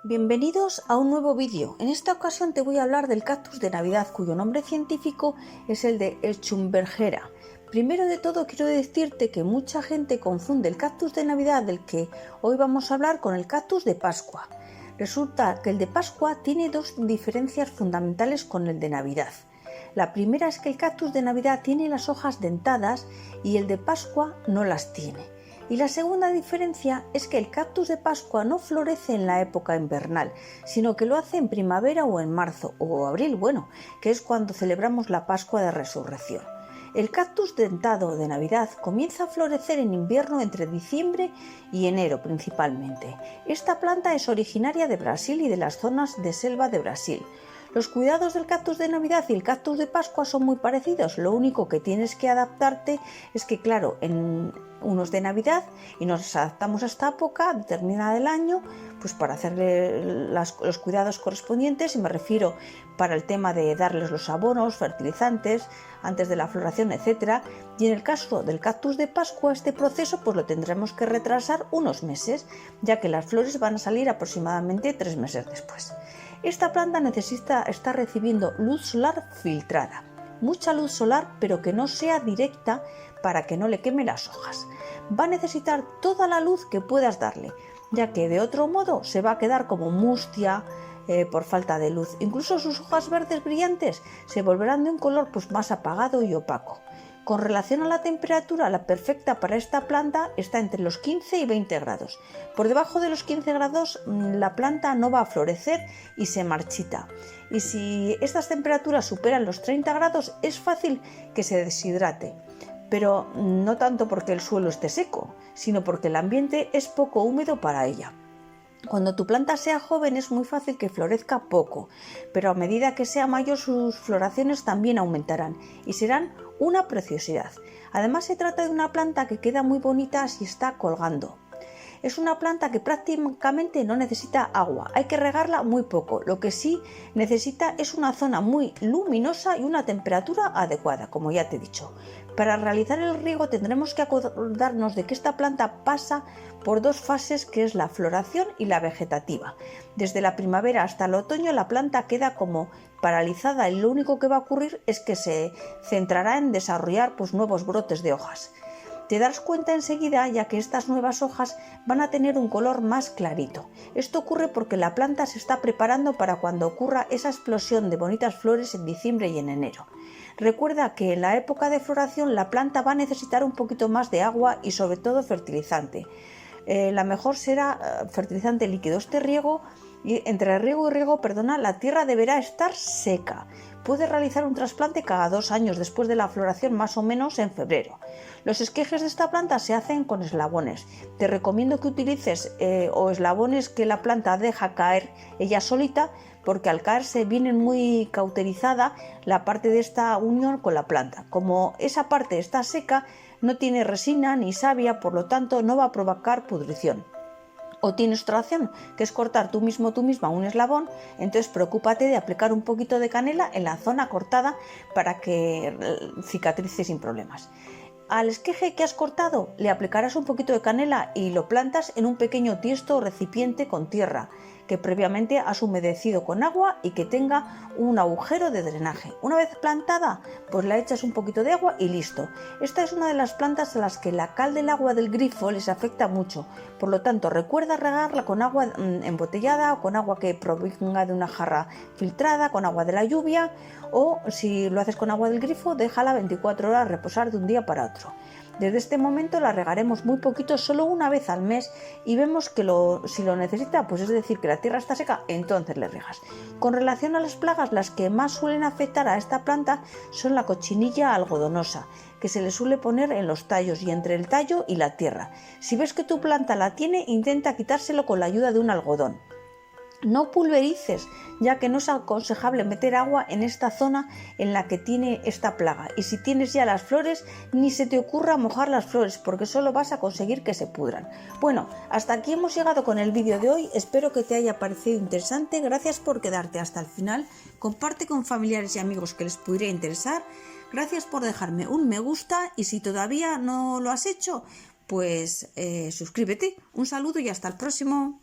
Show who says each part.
Speaker 1: Bienvenidos a un nuevo vídeo. En esta ocasión te voy a hablar del cactus de Navidad, cuyo nombre científico es el de Schumbergera. Primero de todo quiero decirte que mucha gente confunde el cactus de Navidad del que hoy vamos a hablar con el cactus de Pascua. Resulta que el de Pascua tiene dos diferencias fundamentales con el de Navidad. La primera es que el cactus de Navidad tiene las hojas dentadas y el de Pascua no las tiene. Y la segunda diferencia es que el cactus de Pascua no florece en la época invernal, sino que lo hace en primavera o en marzo o abril, que es cuando celebramos la Pascua de Resurrección. El cactus dentado de Navidad comienza a florecer en invierno entre diciembre y enero principalmente. Esta planta es originaria de Brasil y de las zonas de selva de Brasil. Los cuidados del cactus de Navidad y el cactus de Pascua son muy parecidos, lo único que tienes que adaptarte es que, claro, en unos de Navidad y nos adaptamos a esta época determinada del año, pues para hacerle los cuidados correspondientes, y me refiero para el tema de darles los abonos, fertilizantes, antes de la floración, etc. Y en el caso del cactus de Pascua, este proceso pues lo tendremos que retrasar unos meses, ya que las flores van a salir aproximadamente 3 meses después. Esta planta necesita estar recibiendo luz solar filtrada, mucha luz solar, pero que no sea directa para que no le queme las hojas. Va a necesitar toda la luz que puedas darle, ya que de otro modo se va a quedar como mustia por falta de luz. Incluso sus hojas verdes brillantes se volverán de un color pues más apagado y opaco. Con relación a la temperatura, la perfecta para esta planta está entre los 15 y 20 grados. Por debajo de los 15 grados la planta no va a florecer y se marchita. Y si estas temperaturas superan los 30 grados es fácil que se deshidrate. Pero no tanto porque el suelo esté seco, sino porque el ambiente es poco húmedo para ella. Cuando tu planta sea joven es muy fácil que florezca poco, pero a medida que sea mayor sus floraciones también aumentarán y serán una preciosidad. Además se trata de una planta que queda muy bonita si está colgando. Es una planta que prácticamente no necesita agua, hay que regarla muy poco, lo que sí necesita es una zona muy luminosa y una temperatura adecuada, como ya te he dicho. Para realizar el riego tendremos que acordarnos de que esta planta pasa por dos fases, que es la floración y la vegetativa. Desde la primavera hasta el otoño la planta queda como paralizada y lo único que va a ocurrir es que se centrará en desarrollar nuevos brotes de hojas. Te darás cuenta enseguida, ya que estas nuevas hojas van a tener un color más clarito. Esto ocurre porque la planta se está preparando para cuando ocurra esa explosión de bonitas flores en diciembre y en enero. Recuerda que en la época de floración la planta va a necesitar un poquito más de agua y sobre todo fertilizante. La mejor será fertilizante líquido. Entre riego y riego, la tierra deberá estar seca. Puedes realizar un trasplante cada 2 años después de la floración, más o menos en febrero. Los esquejes de esta planta se hacen con eslabones. Te recomiendo que utilices eslabones que la planta deja caer ella solita, porque al caerse viene muy cauterizada la parte de esta unión con la planta. Como esa parte está seca, no tiene resina ni savia, por lo tanto no va a provocar pudrición. O tienes otra opción, que es cortar tú misma un eslabón, entonces preocúpate de aplicar un poquito de canela en la zona cortada para que cicatrice sin problemas. Al esqueje que has cortado le aplicarás un poquito de canela y lo plantas en un pequeño tiesto o recipiente con tierra que previamente has humedecido con agua y que tenga un agujero de drenaje. Una vez plantada, pues la echas un poquito de agua y listo. Esta es una de las plantas a las que la cal del agua del grifo les afecta mucho. Por lo tanto, recuerda regarla con agua embotellada o con agua que provenga de una jarra filtrada, con agua de la lluvia, o si lo haces con agua del grifo, déjala 24 horas reposar de un día para otro. Desde este momento la regaremos muy poquito, solo una vez al mes, y vemos que si lo necesita, pues es decir que la tierra está seca, entonces le regas. Con relación a las plagas, las que más suelen afectar a esta planta son la cochinilla algodonosa, que se le suele poner en los tallos y entre el tallo y la tierra. Si ves que tu planta la tiene, intenta quitárselo con la ayuda de un algodón. No pulverices, ya que no es aconsejable meter agua en esta zona en la que tiene esta plaga. Y si tienes ya las flores, ni se te ocurra mojar las flores, porque solo vas a conseguir que se pudran. Bueno, hasta aquí hemos llegado con el vídeo de hoy. Espero que te haya parecido interesante. Gracias por quedarte hasta el final. Comparte con familiares y amigos que les pudiera interesar. Gracias por dejarme un me gusta y si todavía no lo has hecho, pues suscríbete. Un saludo y hasta el próximo.